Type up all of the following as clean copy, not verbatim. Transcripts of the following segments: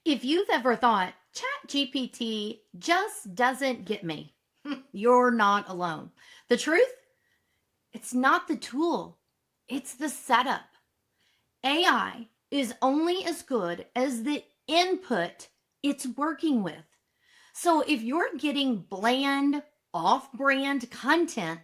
If you've ever thought ChatGPT just doesn't get me, you're not alone. The truth, it's not the tool, it's the setup. AI is only as good as the input it's working with. So if you're getting bland, off brand content,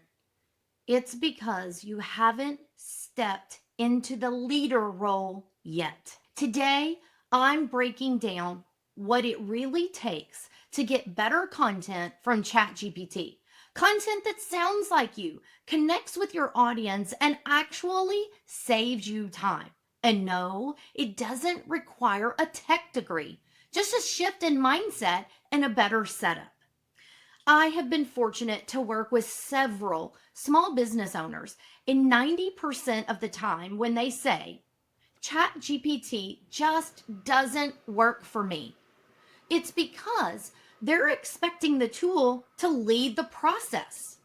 it's because you haven't stepped into the leader role yet. Today, I'm breaking down what it really takes to get better content from ChatGPT. Content that sounds like you, connects with your audience, and actually saves you time. And no, it doesn't require a tech degree, just a shift in mindset and a better setup. I have been fortunate to work with several small business owners, and 90% of the time when they say, ChatGPT just doesn't work for me, it's because they're expecting the tool to lead the process.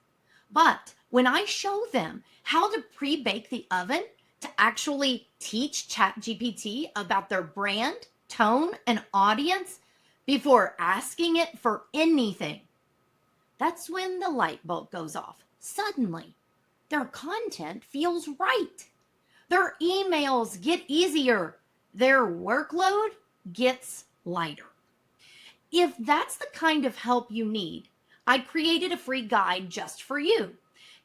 But when I show them how to pre bake the oven to actually teach ChatGPT about their brand, tone, and audience before asking it for anything, that's when the light bulb goes off. Suddenly, their content feels right. Their emails get easier. Their workload gets lighter. If that's the kind of help you need, I created a free guide just for you.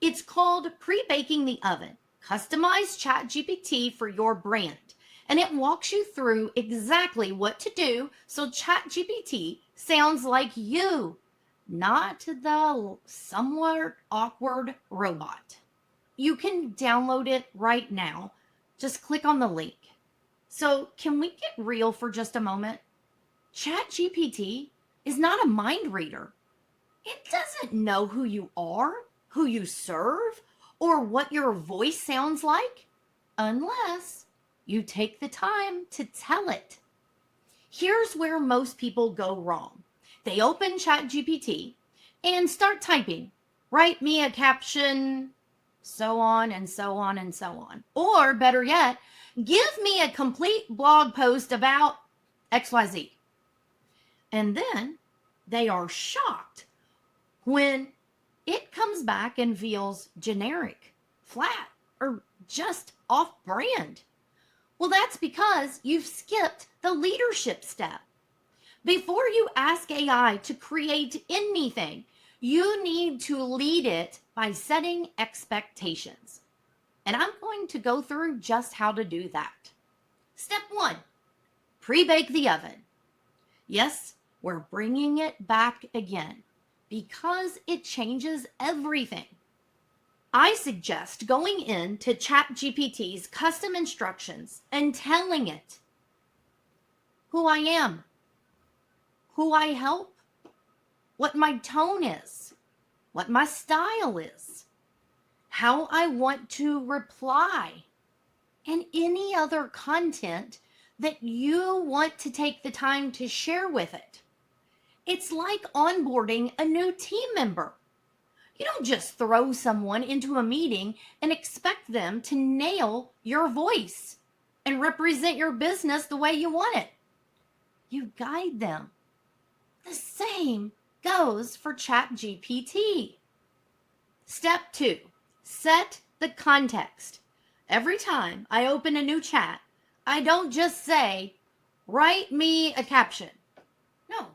It's called Pre-Baking the Oven. Customize ChatGPT for your brand. And it walks you through exactly what to do so ChatGPT sounds like you, not the somewhat awkward robot. You can download it right now. Just click on the link. So, can we get real for just a moment? ChatGPT is not a mind reader. It doesn't know who you are, who you serve, or what your voice sounds like, unless you take the time to tell it. Here's where most people go wrong. They open ChatGPT and start typing, write me a caption, so on and so on and so on. Or better yet, give me a complete blog post about XYZ. And then they are shocked when it comes back and feels generic, flat, or just off brand. Well, that's because you've skipped the leadership step. Before you ask AI to create anything, you need to lead it by setting expectations. And I'm going to go through just how to do that. Step one, pre-bake the oven. Yes, we're bringing it back again because it changes everything. I suggest going into ChatGPT's custom instructions and telling it who I am, who I help, what my tone is, what my style is, how I want to reply, and any other content that you want to take the time to share with it. It's like onboarding a new team member. You don't just throw someone into a meeting and expect them to nail your voice and represent your business the way you want it. You guide them. The same goes for ChatGPT. Step two, set the context. Every time I open a new chat, I don't just say, write me a caption. No,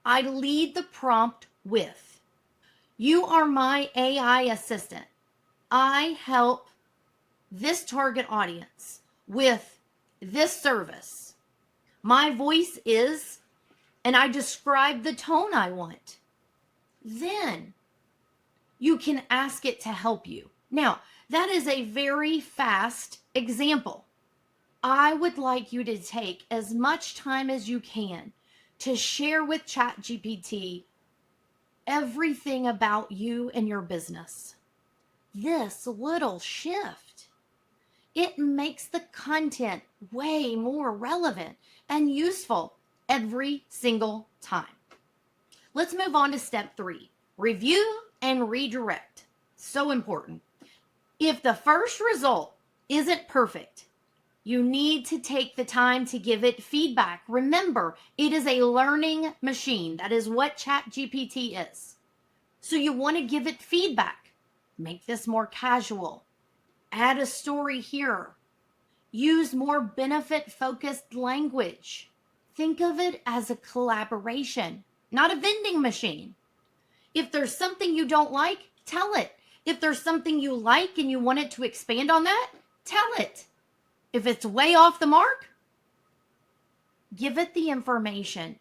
I lead the prompt with, you are my AI assistant. I help this target audience with this service. My voice is, and I describe the tone I want. Then you can ask it to help you. Now, that is a very fast example. I would like you to take as much time as you can to share with ChatGPT everything about you and your business. This little shift, it makes the content way more relevant and useful every single time. Let's move on to step three, review and redirect. So important. If the first result isn't perfect, You need to take the time to give it feedback. Remember, it is a learning machine. That is what ChatGPT is. So you want to give it feedback. Make this more casual. Add a story here. Use more benefit-focused language. Think of it as a collaboration, not a vending machine. If there's something you don't like, tell it. If there's something you like and you want it to expand on that, tell it. If it's way off the mark, give it the information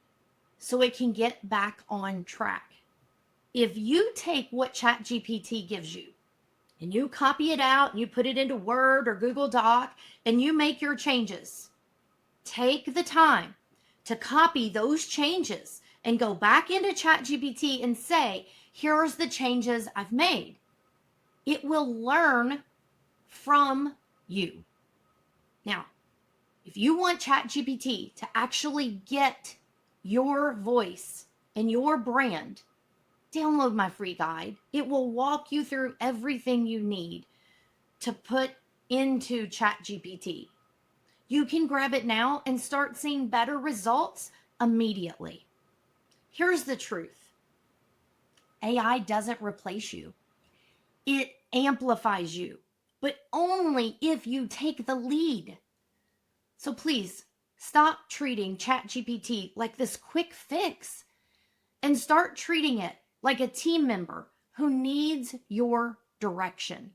so it can get back on track. If you take what ChatGPT gives you and you copy it out and you put it into Word or Google Doc and you make your changes, take the time to copy those changes and go back into ChatGPT and say, here's the changes I've made. It will learn from you. Now, if you want ChatGPT to actually get your voice and your brand, download my free guide. It will walk you through everything you need to put into ChatGPT. You can grab it now and start seeing better results immediately. Here's the truth. AI doesn't replace you. It amplifies you, but only if you take the lead. So please stop treating ChatGPT like this quick fix and start treating it like a team member who needs your direction.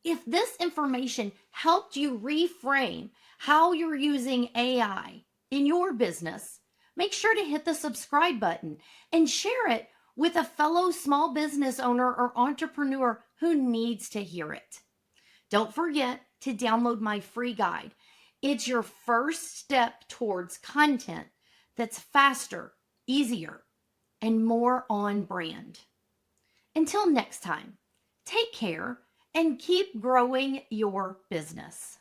If this information helped you reframe how you're using AI in your business, make sure to hit the subscribe button and share it with a fellow small business owner or entrepreneur who needs to hear it. Don't forget to download my free guide. It's your first step towards content that's faster, easier, and more on brand. Until next time, take care and keep growing your business.